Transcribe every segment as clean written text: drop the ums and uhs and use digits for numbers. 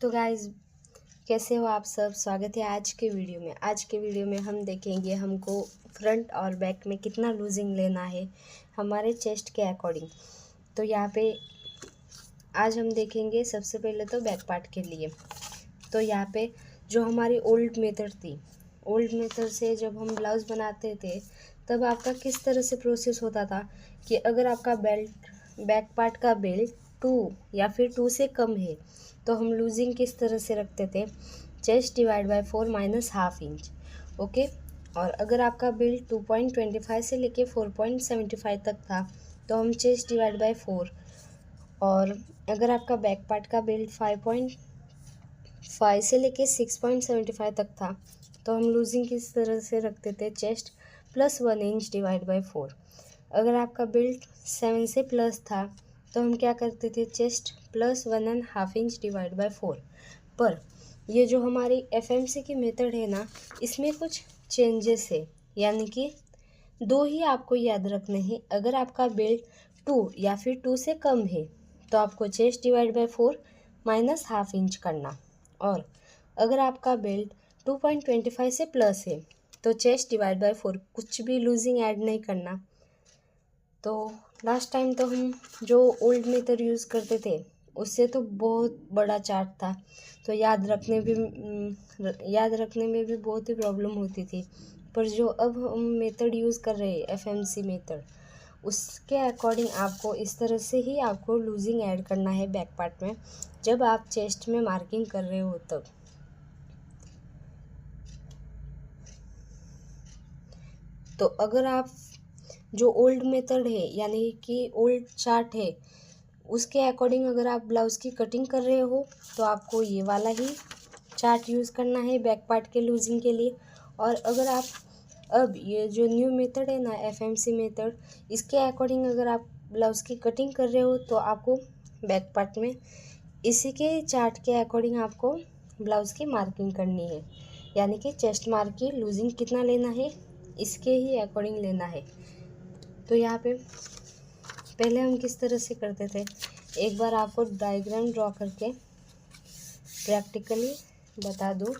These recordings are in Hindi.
तो गाइज कैसे हो आप सब। स्वागत है आज के वीडियो में। आज के वीडियो में हम देखेंगे हमको फ्रंट और बैक में कितना लूजिंग लेना है हमारे चेस्ट के अकॉर्डिंग। तो यहाँ पे आज हम देखेंगे सबसे पहले तो बैक पार्ट के लिए। तो यहाँ पे जो हमारी ओल्ड मेथड थी, ओल्ड मेथड से जब हम ब्लाउज़ बनाते थे तब आपका किस तरह से प्रोसेस होता था कि अगर आपका बैक पार्ट का बेल्ट 2 या फिर 2 से कम है तो हम लूजिंग किस तरह से रखते थे, chest divide by 4 minus half inch. Okay. और अगर आपका बेल्ट 2.25 से लेके 4.75 तक था तो हम चेस्ट डिवाइड बाय 4। और अगर आपका बैक पार्ट का बेल्ट 5.5 से लेके 6.75 तक था तो हम लूजिंग किस तरह से रखते थे, chest plus 1 inch divide by 4। अगर आपका बेल्ट 7 से प्लस था तो हम क्या करते थे, chest plus 1.5 inch divide by 4। पर ये जो हमारी एफएमसी की मेथड है ना, इसमें कुछ चेंजेस है, यानी कि 2 ही आपको याद रखने हैं। अगर आपका बेल्ट 2 या फिर 2 से कम है तो आपको chest divide by 4 minus half inch करना। और अगर आपका बेल्ट 2.25 से प्लस है तो चेस्ट डिवाइड बाय 4, कुछ भी लूजिंग ऐड नहीं करना। तो लास्ट टाइम तो हम जो ओल्ड मेथड यूज़ करते थे उससे तो बहुत बड़ा चार्ट था, तो याद रखने में भी बहुत ही प्रॉब्लम होती थी। पर जो अब हम मेथड यूज़ कर रहे हैं, एफएमसी मेथड, उसके अकॉर्डिंग आपको इस तरह से ही आपको लूजिंग ऐड करना है बैक पार्ट में जब आप चेस्ट में मार्किंग कर रहे हो तब। तो अगर आप जो ओल्ड मेथड है यानी कि ओल्ड चार्ट है उसके अकॉर्डिंग अगर आप ब्लाउज़ की कटिंग कर रहे हो तो आपको ये वाला ही चार्ट यूज़ करना है बैक पार्ट के लूजिंग के लिए। और अगर आप अब ये जो न्यू मेथड है ना, एफएमसी मेथड, इसके अकॉर्डिंग अगर आप ब्लाउज़ की कटिंग कर रहे हो तो आपको बैक पार्ट में इसी के चार्ट के अकॉर्डिंग आपको ब्लाउज़ की मार्किंग करनी है, यानी कि चेस्ट मार्क की लूजिंग कितना लेना है इसके ही अकॉर्डिंग लेना है। तो यहाँ पे पहले हम किस तरह से करते थे, एक बार आपको डायग्राम ड्रॉ करके प्रैक्टिकली बता दूँ।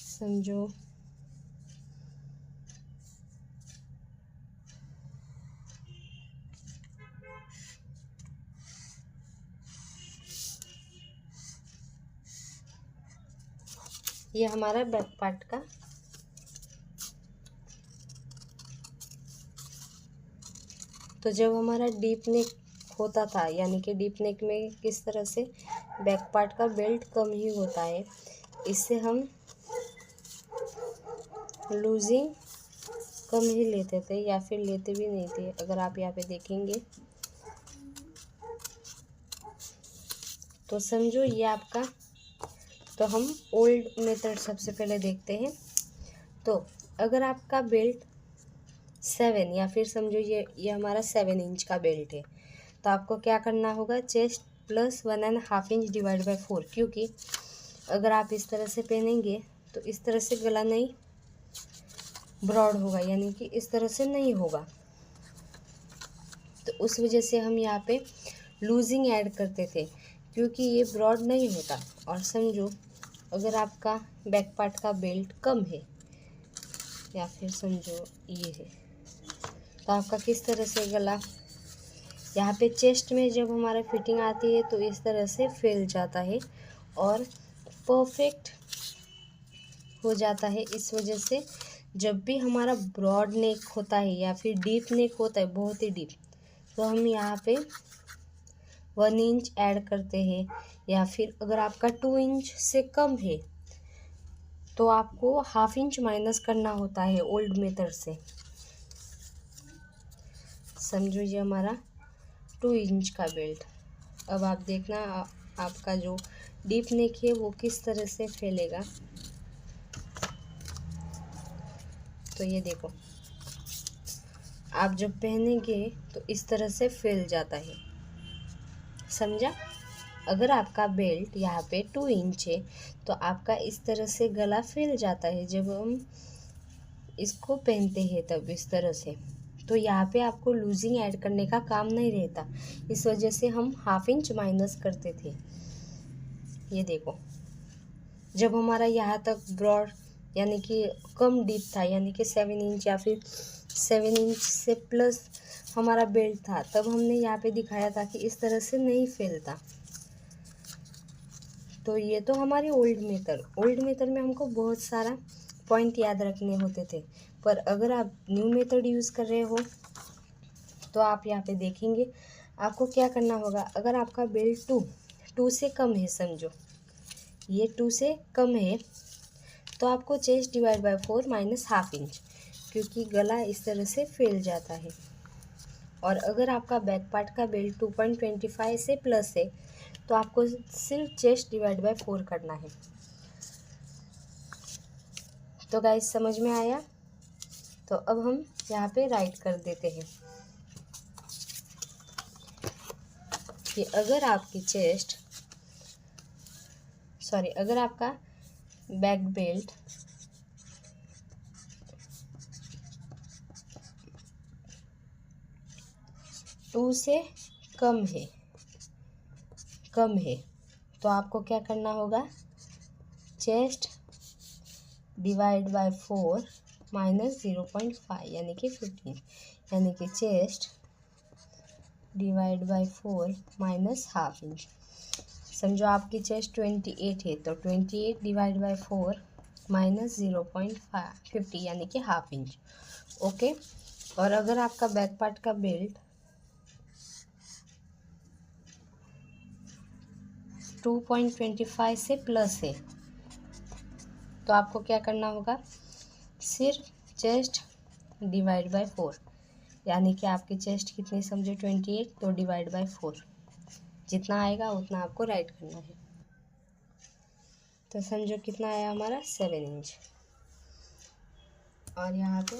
समझो, ये हमारा बैक पार्ट का तो जब हमारा डीप नेक होता था, यानी कि डीप नेक में किस तरह से बैक पार्ट का बेल्ट कम ही होता है, इससे हम लूजिंग कम ही लेते थे या फिर लेते भी नहीं थे। अगर आप यहाँ पे देखेंगे तो समझो ये आपका, तो हम ओल्ड मेथड सबसे पहले देखते हैं। तो अगर आपका बेल्ट 7 या फिर समझो ये हमारा 7 इंच का बेल्ट है तो आपको क्या करना होगा, chest plus 1.5 inch divide by 4। क्योंकि अगर आप इस तरह से पहनेंगे तो इस तरह से गला नहीं ब्रॉड होगा, यानी कि इस तरह से नहीं होगा। तो उस वजह से हम यहाँ पे लूजिंग ऐड करते थे क्योंकि ये ब्रॉड नहीं होता। और समझो अगर आपका बैक पार्ट का बेल्ट कम है या फिर समझो ये है तो आपका किस तरह से गला, यहाँ पे चेस्ट में जब हमारा फिटिंग आती है तो इस तरह से फैल जाता है और परफेक्ट हो जाता है। इस वजह से जब भी हमारा ब्रॉड नेक होता है या फिर डीप नेक होता है, बहुत ही डीप, तो हम यहाँ पे 1 इंच ऐड करते हैं। या फिर अगर आपका 2 इंच से कम है तो आपको हाफ इंच माइनस करना होता है ओल्ड मेथड से। समझो ये हमारा 2 इंच का बेल्ट। अब आप देखना आपका जो डीप नेक है वो किस तरह से फैलेगा। तो ये देखो, आप जब पहनेंगे तो इस तरह से फैल जाता है, समझा। अगर आपका बेल्ट यहाँ पे 2 इंच है तो आपका इस तरह से गला फैल जाता है जब हम इसको पहनते हैं, तब इस तरह से तो यहाँ पे आपको लूजिंग ऐड करने का काम नहीं रहता, इस वजह से हम ½ इंच माइनस करते थे। ये देखो, जब हमारा यहाँ तक ब्रॉड यानी कि कम डीप था, यानी कि 7 इंच या फिर 7 इंच से प्लस हमारा बेल्ट था, तब हमने यहाँ पे दिखाया था कि इस तरह से नहीं फैलता। तो ये तो हमारी ओल्ड मेथड में हमको बहुत सारा पॉइंट याद रखने होते थे। पर अगर आप न्यू मेथड यूज़ कर रहे हो तो आप यहाँ पे देखेंगे आपको क्या करना होगा। अगर आपका बेल्ट 2 से कम है, समझो ये 2 से कम है, तो आपको chest divide by 4 minus ½ inch, क्योंकि गला इस तरह से फैल जाता है। और अगर आपका बैक पार्ट का बेल्ट 2.25 से प्लस है, तो आपको सिर्फ चेस्ट डिवाइड बाय 4 करना है। तो गाइस समझ में आया? तो अब हम यहाँ पे राइट कर देते हैं कि अगर आपका बैक बेल्ट 2 से कम है तो आपको क्या करना होगा, चेस्ट डिवाइड बाय 4 माइनस 0.5 यानी कि 15, यानी कि chest divide by 4 minus ½ inch. समझो आपकी चेस्ट 28 है, तो 28 डिवाइड बाय 4 माइनस 0.50 यानी कि ½ इंच। ओके। और अगर आपका बैक पार्ट का बेल्ट 2.25 से प्लस है, तो आपको क्या करना होगा, सिर्फ चेस्ट डिवाइड बाय 4, यानी कि आपकी चेस्ट कितनी समझो 28, तो डिवाइड बाय 4 जितना आएगा उतना आपको राइट करना है। तो समझो कितना आया हमारा 7 इंच। और यहाँ पे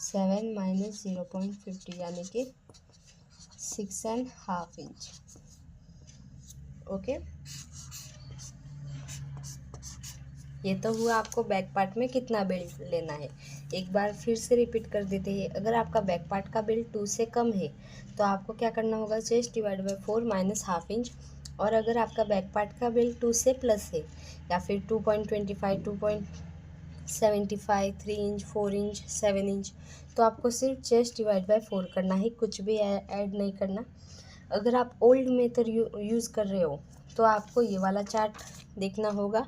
7 माइनस 0.50 यानी कि 6.5 इंच। ओके, ये तो हुआ आपको बैक पार्ट में कितना बेल्ट लेना है। एक बार फिर से रिपीट कर देते हैं। अगर आपका बैक पार्ट का बेल्ट 2 से कम है, तो आपको क्या करना होगा, chest divide by 4 minus ½ inch. और अगर आपका बैक पार्ट का बेल्ट 2 से प्लस है, या फिर 2.25, 2.75, 3 इंच, 4 इंच, 7 इंच, तो आपको सिर्फ चेस्ट डिवाइड बाय 4 करना है, कुछ भी ऐड नहीं करना। अगर आप ओल्ड मेथड यूज़ कर रहे हो तो आपको ये वाला चार्ट देखना होगा,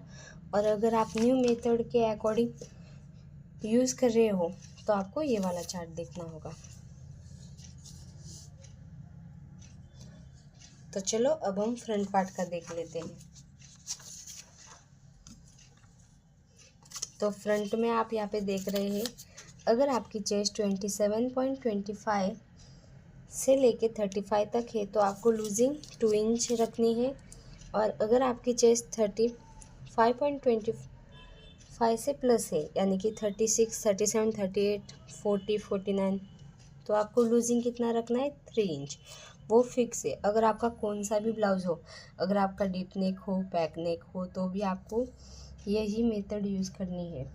और अगर आप न्यू मेथड के अकॉर्डिंग यूज़ कर रहे हो तो आपको ये वाला चार्ट देखना होगा। तो चलो अब हम फ्रंट पार्ट का देख लेते हैं। तो फ्रंट में आप यहाँ पे देख रहे हैं, अगर आपकी चेस्ट 27.25 से लेके 35 तक है, तो आपको लूजिंग 2 इंच रखनी है। और अगर आपकी चेस्ट 35.25 से प्लस है, यानी कि 36, 37, 38, 40, 49, तो आपको लूजिंग कितना रखना है, 3 इंच। वो फिक्स है। अगर आपका कौन सा भी ब्लाउज़ हो, अगर आपका डीप नेक हो, बैक नेक हो, तो भी आपको यही मेथड यूज़ करनी है।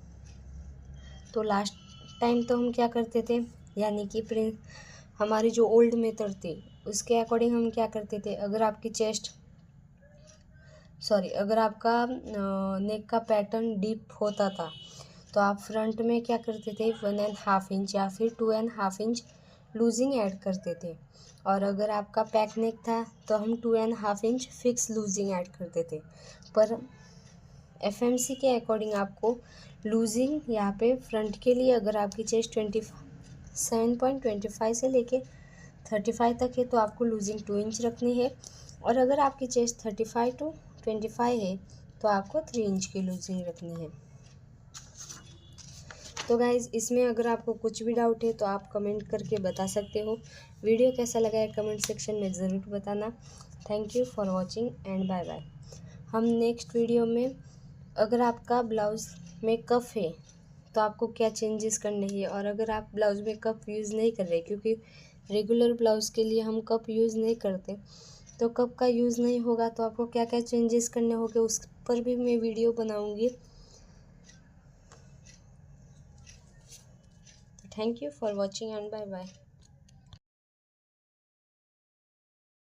तो लास्ट टाइम तो हम क्या करते थे, यानी कि हमारी जो ओल्ड मेथड थी उसके अकॉर्डिंग हम क्या करते थे, अगर आपका नेक का पैटर्न डीप होता था, तो आप फ्रंट में क्या करते थे, 1.5 इंच या फिर 2.5 इंच लूजिंग ऐड करते थे। और अगर आपका पैक नेक था तो हम 2.5 इंच फिक्स लूजिंग ऐड करते थे। पर FMC के अकॉर्डिंग आपको लूजिंग यहाँ पे फ्रंट के लिए, अगर आपकी चेस्ट 27.25 से लेके 35 तक है, तो आपको लूजिंग 2 इंच रखनी है। और अगर आपकी चेस्ट 35 to 25 है, तो आपको 3 इंच की लूजिंग रखनी है। तो गाइज़, इसमें अगर आपको कुछ भी डाउट है तो आप कमेंट करके बता सकते हो। वीडियो कैसा लगा है कमेंट सेक्शन में ज़रूर बताना। Thank you for watching and bye bye. हम नेक्स्ट वीडियो में, अगर आपका ब्लाउज़ में कफ है तो आपको क्या चेंजेस करने हैं, और अगर आप ब्लाउज़ में कप यूज़ नहीं कर रहे, क्योंकि रेगुलर ब्लाउज़ के लिए हम कप यूज़ नहीं करते, तो कप का यूज़ नहीं होगा तो आपको क्या क्या चेंजेस करने होंगे उस पर भी मैं वीडियो बनाऊँगी। Thank you for watching and bye bye.